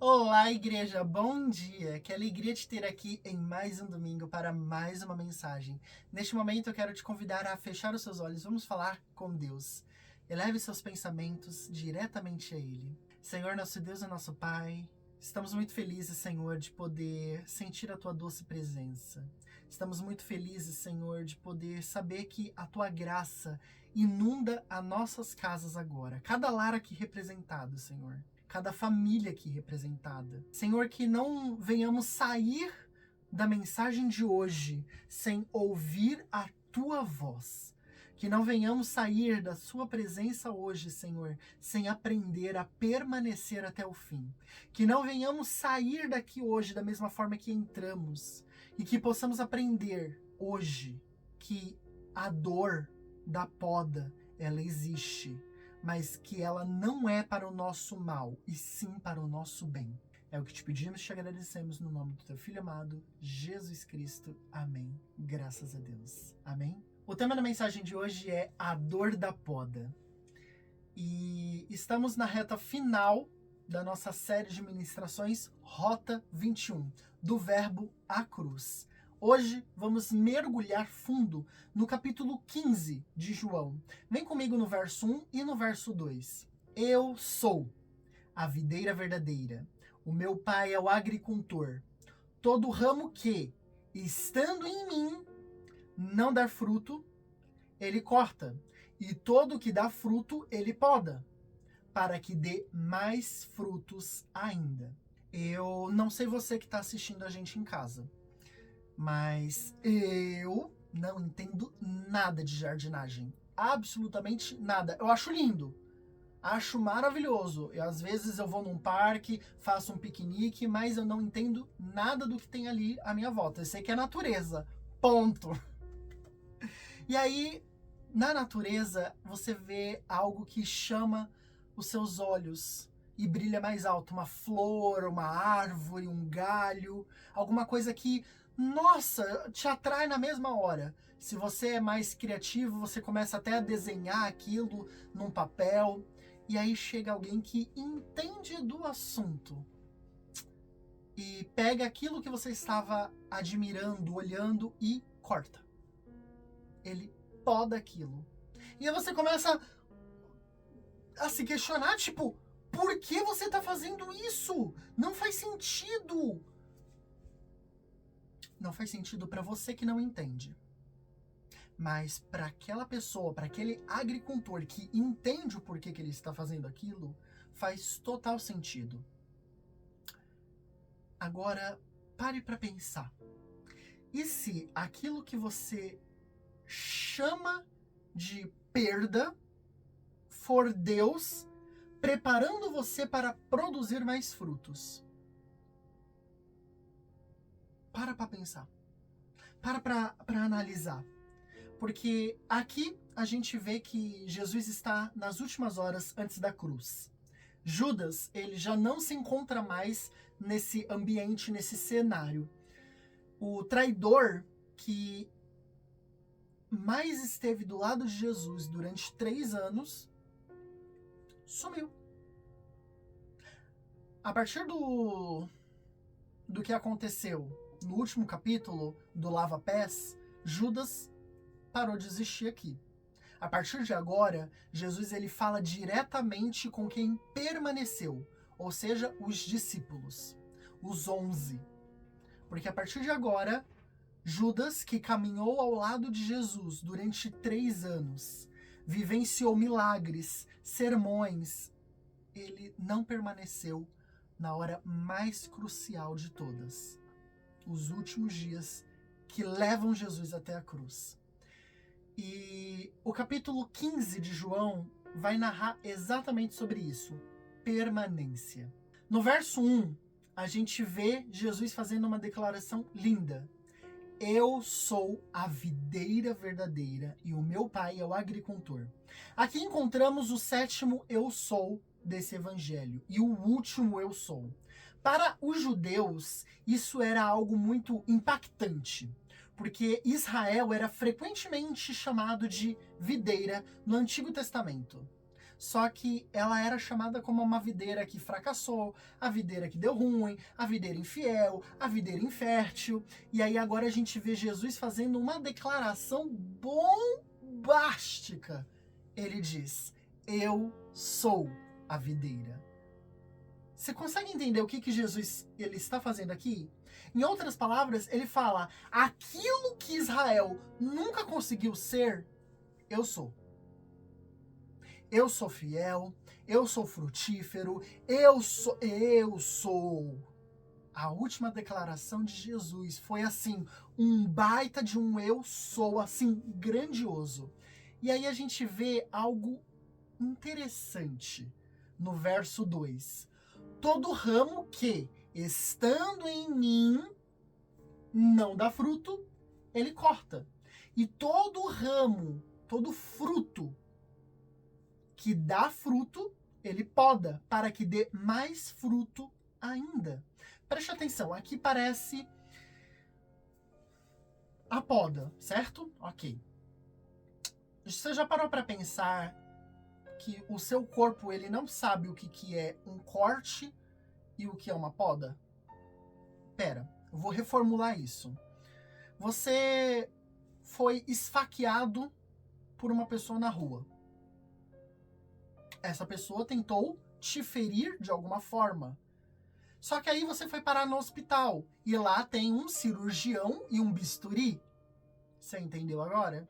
Olá, igreja, bom dia! Que alegria te ter aqui em mais um domingo para mais uma mensagem. Neste momento eu quero te convidar a fechar os seus olhos, vamos falar com Deus. Eleve seus pensamentos diretamente a Ele. Senhor, nosso Deus e nosso Pai, estamos muito felizes, Senhor, de poder sentir a Tua doce presença. Estamos muito felizes, Senhor, de poder saber que a Tua graça inunda as nossas casas agora. Cada lar aqui representado, Senhor. Cada família aqui representada. Senhor, que não venhamos sair da mensagem de hoje sem ouvir a Tua voz. Que não venhamos sair da Sua presença hoje, Senhor, sem aprender a permanecer até o fim. Que não venhamos sair daqui hoje da mesma forma que entramos. E que possamos aprender hoje que a dor da poda, ela existe, mas que ela não é para o nosso mal, e sim para o nosso bem. É o que te pedimos e te agradecemos no nome do teu Filho amado, Jesus Cristo. Amém. Graças a Deus. Amém. O tema da mensagem de hoje é a dor da poda. E estamos na reta final da nossa série de ministrações Rota 21, do verbo à cruz. Hoje vamos mergulhar fundo no capítulo 15 de João. Vem comigo no verso 1 e no verso 2. Eu sou a videira verdadeira. O meu pai é o agricultor. Todo ramo que, estando em mim, não dar fruto, ele corta. E todo que dá fruto, ele poda, para que dê mais frutos ainda. Eu não sei você que está assistindo a gente em casa, mas eu não entendo nada de jardinagem. Absolutamente nada. Eu acho lindo. Acho maravilhoso. E às vezes eu vou num parque, faço um piquenique, mas eu não entendo nada do que tem ali à minha volta. Eu sei que é natureza. Ponto. E aí, na natureza, você vê algo que chama os seus olhos e brilha mais alto. Uma flor, uma árvore, um galho, alguma coisa que, nossa, te atrai na mesma hora. Se você é mais criativo, você começa até a desenhar aquilo num papel. E aí chega alguém que entende do assunto e pega aquilo que você estava admirando, olhando e corta. Ele poda aquilo. E aí você começa a se questionar, tipo, por que você está fazendo isso? Não faz sentido. Não faz sentido para você que não entende. Mas para aquela pessoa, para aquele agricultor que entende o porquê que ele está fazendo aquilo, faz total sentido. Agora, pare para pensar. E se aquilo que você chama de perda for Deus preparando você para produzir mais frutos? Para pensar. Para analisar. Porque aqui a gente vê que Jesus está nas últimas horas antes da cruz. Judas, ele já não se encontra mais nesse ambiente, nesse cenário. O traidor que mais esteve do lado de Jesus durante 3 anos, sumiu. A partir do que aconteceu no último capítulo do Lava Pés, Judas parou de existir aqui. A partir de agora, Jesus ele fala diretamente com quem permaneceu, ou seja, os discípulos, os 11. Porque a partir de agora, Judas, que caminhou ao lado de Jesus durante 3 anos, vivenciou milagres, sermões, ele não permaneceu na hora mais crucial de todas, os últimos dias que levam Jesus até a cruz. E o capítulo 15 de João vai narrar exatamente sobre isso, permanência. No verso 1, a gente vê Jesus fazendo uma declaração linda. Eu sou a videira verdadeira e o meu pai é o agricultor. Aqui encontramos o 7º eu sou desse evangelho e o último eu sou. Para os judeus, isso era algo muito impactante, porque Israel era frequentemente chamado de videira no Antigo Testamento. Só que ela era chamada como uma videira que fracassou, a videira que deu ruim, a videira infiel, a videira infértil. E aí agora a gente vê Jesus fazendo uma declaração bombástica. Ele diz: eu sou a videira. Você consegue entender o que Jesus ele está fazendo aqui? Em outras palavras, ele fala: aquilo que Israel nunca conseguiu ser, eu sou. Eu sou fiel, eu sou frutífero, eu sou. A última declaração de Jesus foi assim, um baita de um eu sou, assim, grandioso. E aí a gente vê algo interessante no verso 2. Todo ramo que, estando em mim, não dá fruto, ele corta. E todo ramo, todo fruto que dá fruto, ele poda, para que dê mais fruto ainda. Preste atenção, aqui parece a poda, certo? Ok. Você já parou para pensar que o seu corpo ele não sabe o que é um corte e o que é uma poda? Pera, eu vou reformular isso. Você foi esfaqueado por uma pessoa na rua. Essa pessoa tentou te ferir de alguma forma. Só que aí você foi parar no hospital e lá tem um cirurgião e um bisturi. Você entendeu agora?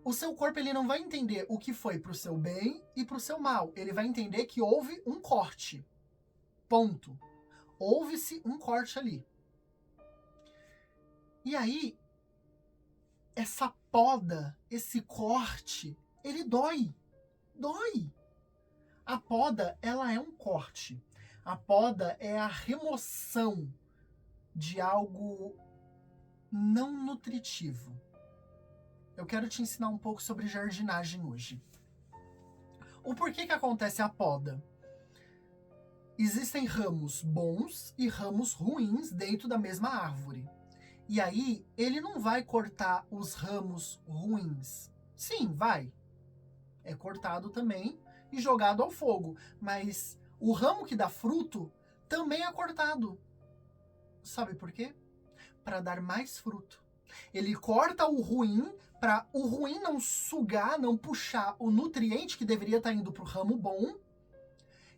O seu corpo ele não vai entender o que foi pro seu bem e pro seu mal. Ele vai entender que houve um corte. Ponto. Houve-se um corte ali. E aí, essa poda, esse corte, ele dói. Dói. A poda, ela é um corte. A poda é a remoção de algo não nutritivo. Eu quero te ensinar um pouco sobre jardinagem hoje. O porquê que acontece a poda? Existem ramos bons e ramos ruins dentro da mesma árvore. E aí, ele não vai cortar os ramos ruins. Sim, vai. É cortado também e jogado ao fogo. Mas o ramo que dá fruto também é cortado. Sabe por quê? Para dar mais fruto. Ele corta o ruim para o ruim não sugar, não puxar o nutriente que deveria estar indo para o ramo bom.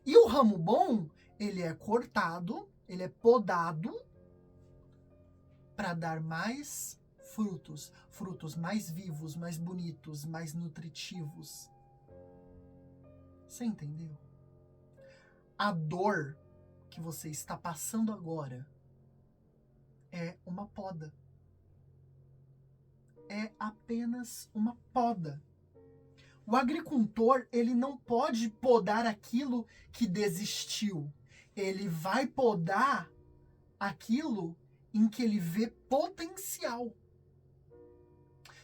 E o ramo bom, ele é cortado, ele é podado para dar mais frutos. Frutos mais vivos, mais bonitos, mais nutritivos. Você entendeu? A dor que você está passando agora é uma poda. É apenas uma poda. O agricultor, ele não pode podar aquilo que desistiu. Ele vai podar aquilo em que ele vê potencial.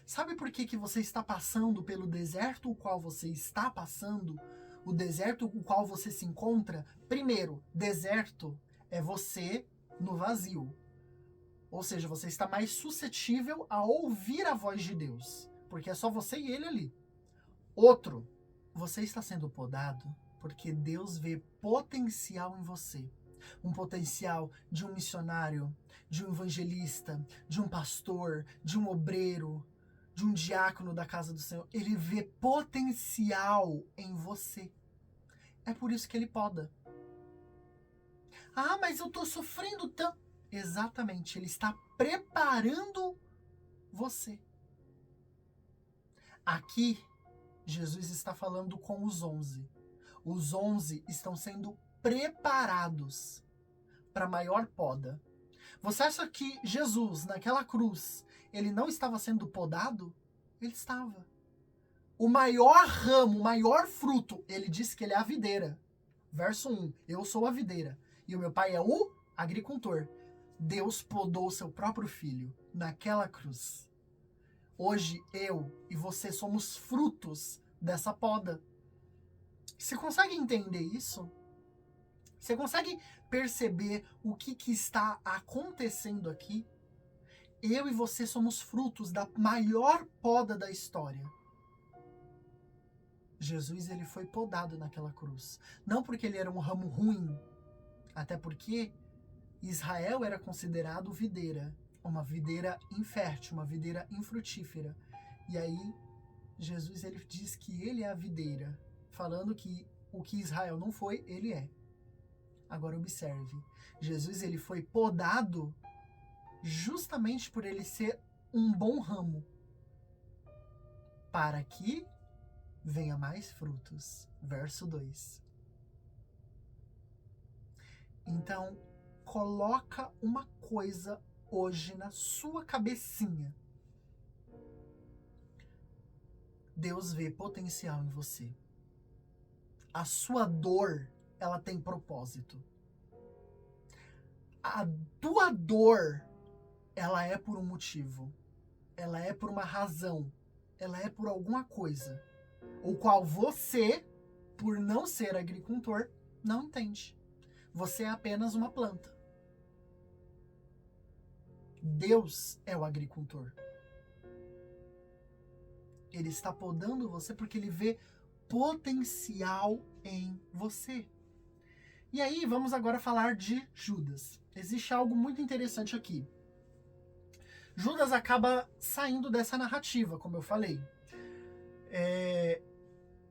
Sabe por que você está passando pelo deserto o qual você está passando? O deserto o qual você se encontra? Primeiro, deserto é você no vazio. Ou seja, você está mais suscetível a ouvir a voz de Deus, porque é só você e ele ali. Outro, você está sendo podado porque Deus vê potencial em você. Um potencial de um missionário, de um evangelista, de um pastor, de um obreiro, de um diácono da casa do Senhor. Ele vê potencial em você. É por isso que ele poda. Ah, mas eu estou sofrendo tanto. Exatamente, ele está preparando você. Aqui, Jesus está falando com os 11. Os 11 estão sendo preparados para a maior poda. Você acha que Jesus, naquela cruz, ele não estava sendo podado? Ele estava. O maior ramo, o maior fruto, ele disse que ele é a videira. Verso 1, eu sou a videira e o meu pai é o agricultor. Deus podou seu próprio filho naquela cruz. Hoje eu e você somos frutos dessa poda. Você consegue entender isso? Você consegue perceber o que está acontecendo aqui? Eu e você somos frutos da maior poda da história. Jesus ele foi podado naquela cruz. Não porque ele era um ramo ruim, até porque Israel era considerado videira, uma videira infértil, uma videira infrutífera. E aí Jesus ele diz que ele é a videira, falando que o que Israel não foi, ele é. Agora observe, Jesus ele foi podado justamente por ele ser um bom ramo, para que venha mais frutos. Verso 2. Então, coloca uma coisa hoje na sua cabecinha. Deus vê potencial em você. A sua dor, ela tem propósito. A tua dor, ela é por um motivo. Ela é por uma razão. Ela é por alguma coisa. O qual você, por não ser agricultor, não entende. Você é apenas uma planta. Deus é o agricultor. Ele está podando você porque ele vê potencial em você. E aí, vamos agora falar de Judas. Existe algo muito interessante aqui. Judas acaba saindo dessa narrativa, como eu falei.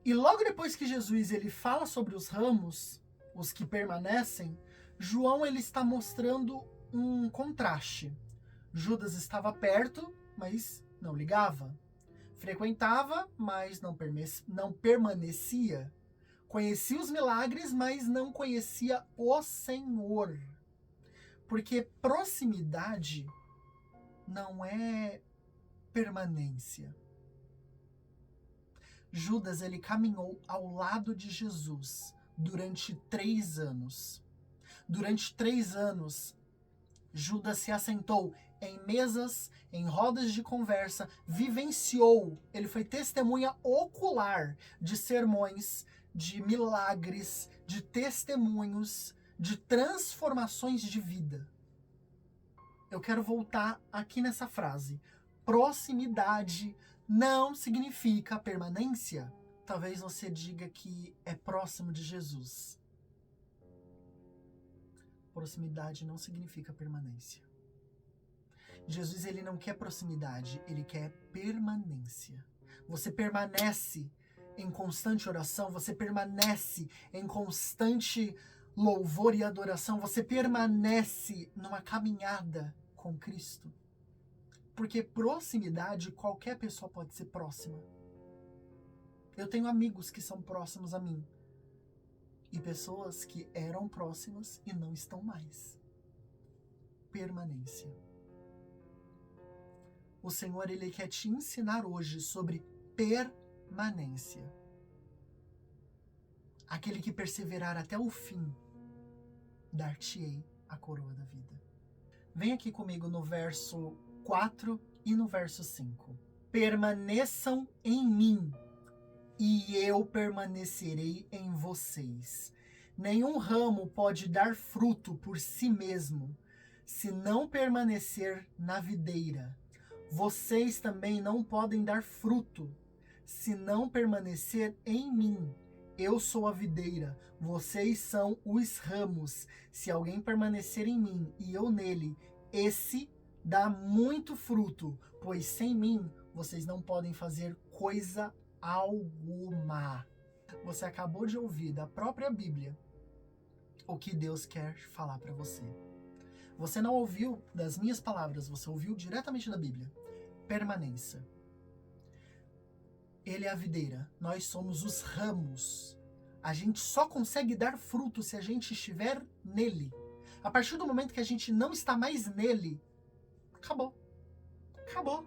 E logo depois que Jesus ele fala sobre os ramos, os que permanecem, João ele está mostrando um contraste. Judas estava perto, mas não ligava. Frequentava, mas não permanecia. Conhecia os milagres, mas não conhecia o Senhor. Porque proximidade não é permanência. Judas ele caminhou ao lado de Jesus durante 3 anos. Durante 3 anos, Judas se assentou em mesas, em rodas de conversa, vivenciou, ele foi testemunha ocular de sermões, de milagres, de testemunhos, de transformações de vida. Eu quero voltar aqui nessa frase. Proximidade não significa permanência. Talvez você diga que é próximo de Jesus. Proximidade não significa permanência. Jesus ele não quer proximidade, ele quer permanência. Você permanece em constante oração, você permanece em constante louvor e adoração, você permanece numa caminhada com Cristo. Porque proximidade, qualquer pessoa pode ser próxima. Eu tenho amigos que são próximos a mim. E pessoas que eram próximas e não estão mais. Permanência. O Senhor, ele quer te ensinar hoje sobre permanência. Aquele que perseverar até o fim, dar-te-ei a coroa da vida. Vem aqui comigo no verso 4 e no verso 5. Permaneçam em mim, e eu permanecerei em vocês. Nenhum ramo pode dar fruto por si mesmo, se não permanecer na videira. Vocês também não podem dar fruto, se não permanecer em mim. Eu sou a videira, vocês são os ramos. Se alguém permanecer em mim e eu nele, esse dá muito fruto, pois sem mim vocês não podem fazer coisa alguma. Você acabou de ouvir da própria Bíblia o que Deus quer falar para você. Você não ouviu das minhas palavras, você ouviu diretamente da Bíblia. Permaneça. Ele é a videira, nós somos os ramos. A gente só consegue dar fruto se a gente estiver nele. A partir do momento que a gente não está mais nele, acabou. Acabou.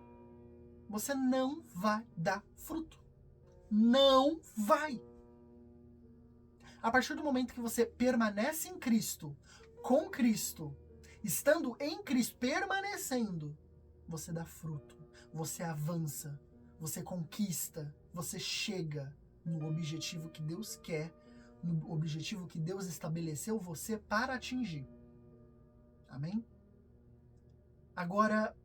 Você não vai dar fruto. Não vai. A partir do momento que você permanece em Cristo, com Cristo, estando em Cristo, permanecendo, você dá fruto, você avança, você conquista, você chega no objetivo que Deus quer, no objetivo que Deus estabeleceu você para atingir. Amém? Agora,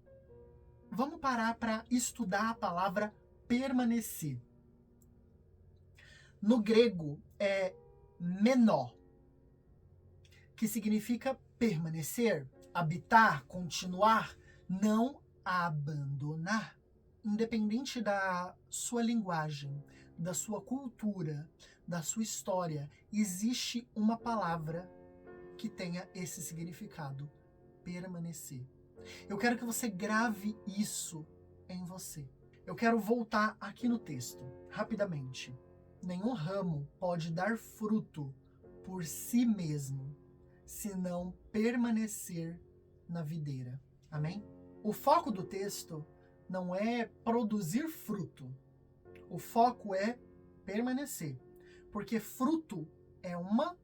vamos parar para estudar a palavra permanecer. No grego é menó, que significa permanecer, habitar, continuar, não abandonar. Independente da sua linguagem, da sua cultura, da sua história, existe uma palavra que tenha esse significado: permanecer. Eu quero que você grave isso em você. Eu quero voltar aqui no texto, rapidamente. Nenhum ramo pode dar fruto por si mesmo, se não permanecer na videira. Amém? O foco do texto não é produzir fruto. O foco é permanecer. Porque fruto é uma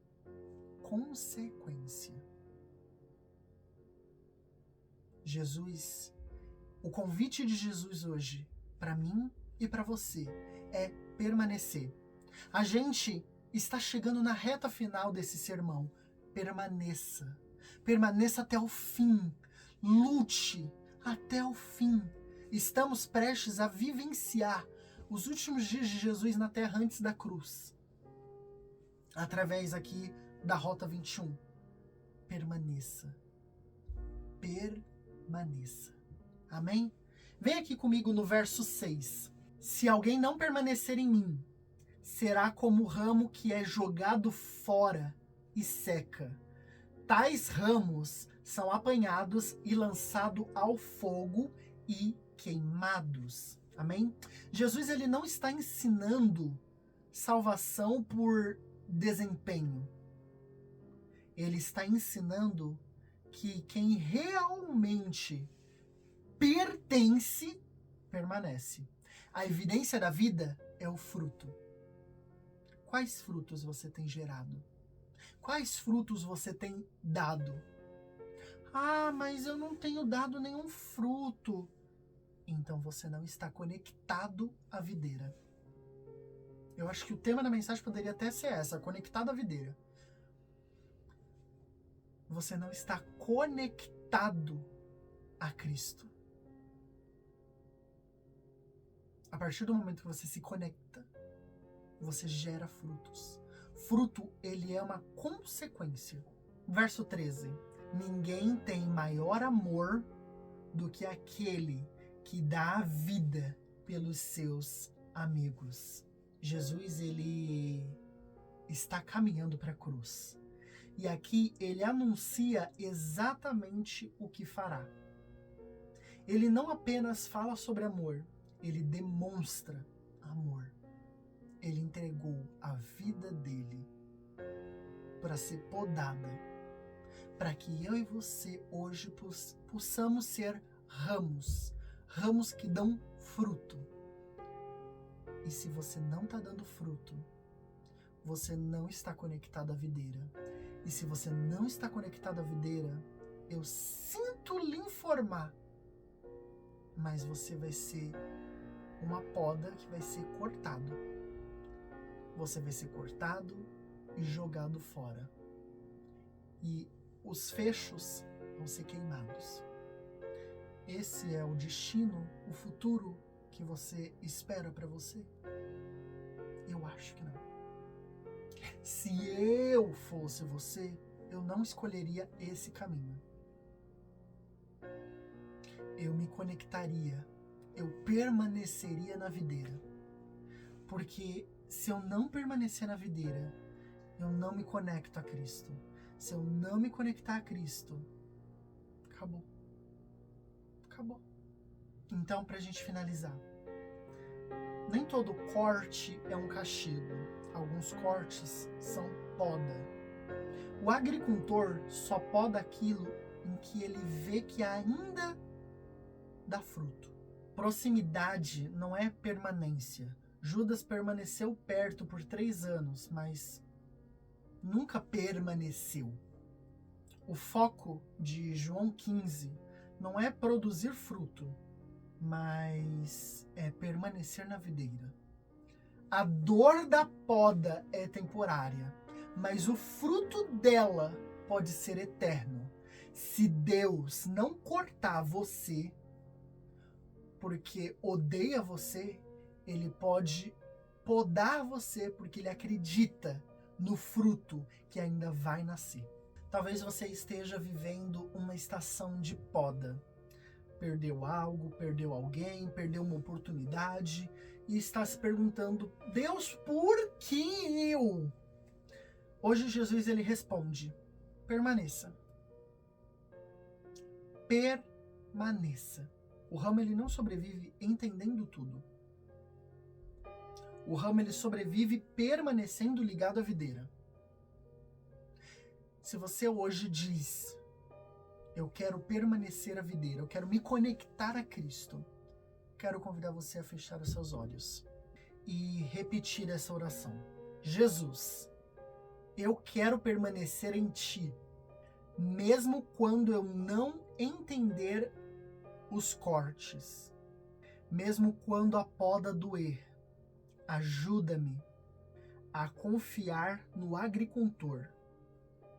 consequência. O convite de Jesus hoje, para mim e para você, é permanecer. A gente está chegando na reta final desse sermão. Permaneça. Permaneça até o fim. Lute até o fim. Estamos prestes a vivenciar os últimos dias de Jesus na terra antes da cruz. Através aqui da Rota 21. Permaneça. Permaneça. Amém? Vem aqui comigo no verso 6. Se alguém não permanecer em mim, será como o ramo que é jogado fora e seca. Tais ramos são apanhados e lançados ao fogo e queimados. Amém? Jesus ele não está ensinando salvação por desempenho. Ele está ensinando que quem realmente pertence, permanece. A evidência da vida é o fruto. Quais frutos você tem gerado? Quais frutos você tem dado? Ah, mas eu não tenho dado nenhum fruto. Então você não está conectado à videira. Eu acho que o tema da mensagem poderia até ser essa, conectado à videira. Você não está conectado a Cristo. A partir do momento que você se conecta, você gera frutos. Fruto, ele é uma consequência. Verso 13. Ninguém tem maior amor do que aquele que dá a vida pelos seus amigos. Jesus, ele está caminhando para a cruz. E aqui ele anuncia exatamente o que fará. Ele não apenas fala sobre amor, ele demonstra amor. Ele entregou a vida dele para ser podada, para que eu e você hoje possamos ser ramos que dão fruto. E se você não está dando fruto, você não está conectado à videira. E se você não está conectado à videira, eu sinto lhe informar, mas você vai ser uma poda que vai ser cortado. Você vai ser cortado e jogado fora. E os fechos vão ser queimados. Esse é o destino, o futuro que você espera para você? Eu acho que não. Se eu fosse você, eu não escolheria esse caminho. Eu me conectaria, eu permaneceria na videira. Porque se eu não permanecer na videira, eu não me conecto a Cristo. Se eu não me conectar a Cristo, acabou. Acabou. Então, pra gente finalizar, nem todo corte é um castigo. Alguns cortes são poda. O agricultor só poda aquilo em que ele vê que ainda dá fruto. Proximidade não é permanência. Judas permaneceu perto por 3 anos, mas nunca permaneceu. O foco de João 15 não é produzir fruto, mas é permanecer na videira. A dor da poda é temporária, mas o fruto dela pode ser eterno. Se Deus não cortar você porque odeia você, ele pode podar você porque ele acredita no fruto que ainda vai nascer. Talvez você esteja vivendo uma estação de poda. Perdeu algo, perdeu alguém, perdeu uma oportunidade e está se perguntando: Deus, por que eu? Hoje Jesus ele responde: permaneça. Permaneça. O ramo ele não sobrevive entendendo tudo. O ramo ele sobrevive permanecendo ligado à videira. Se você hoje diz: eu quero permanecer à videira, eu quero me conectar a Cristo, quero convidar você a fechar os seus olhos e repetir essa oração. Jesus, eu quero permanecer em Ti, mesmo quando eu não entender os cortes, mesmo quando a poda doer. Ajuda-me a confiar no agricultor.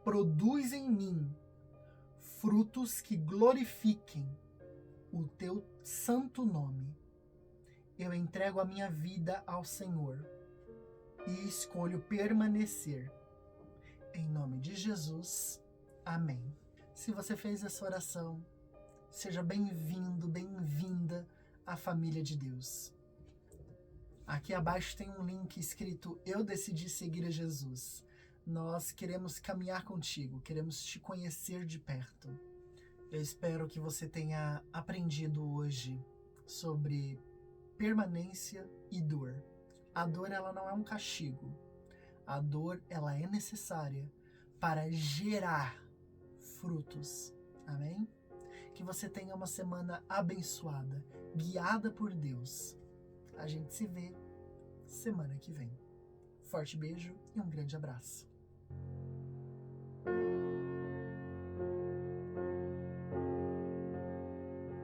Produz em mim frutos que glorifiquem o Teu santo nome. Eu entrego a minha vida ao Senhor e escolho permanecer. Em nome de Jesus, amém. Se você fez essa oração, seja bem-vindo, bem-vinda à família de Deus. Aqui abaixo tem um link escrito: Eu decidi seguir a Jesus. Nós queremos caminhar contigo, queremos te conhecer de perto. Eu espero que você tenha aprendido hoje sobre permanência e dor. A dor, ela não é um castigo. A dor, ela é necessária para gerar frutos. Amém? Que você tenha uma semana abençoada, guiada por Deus. A gente se vê semana que vem. Forte beijo e um grande abraço.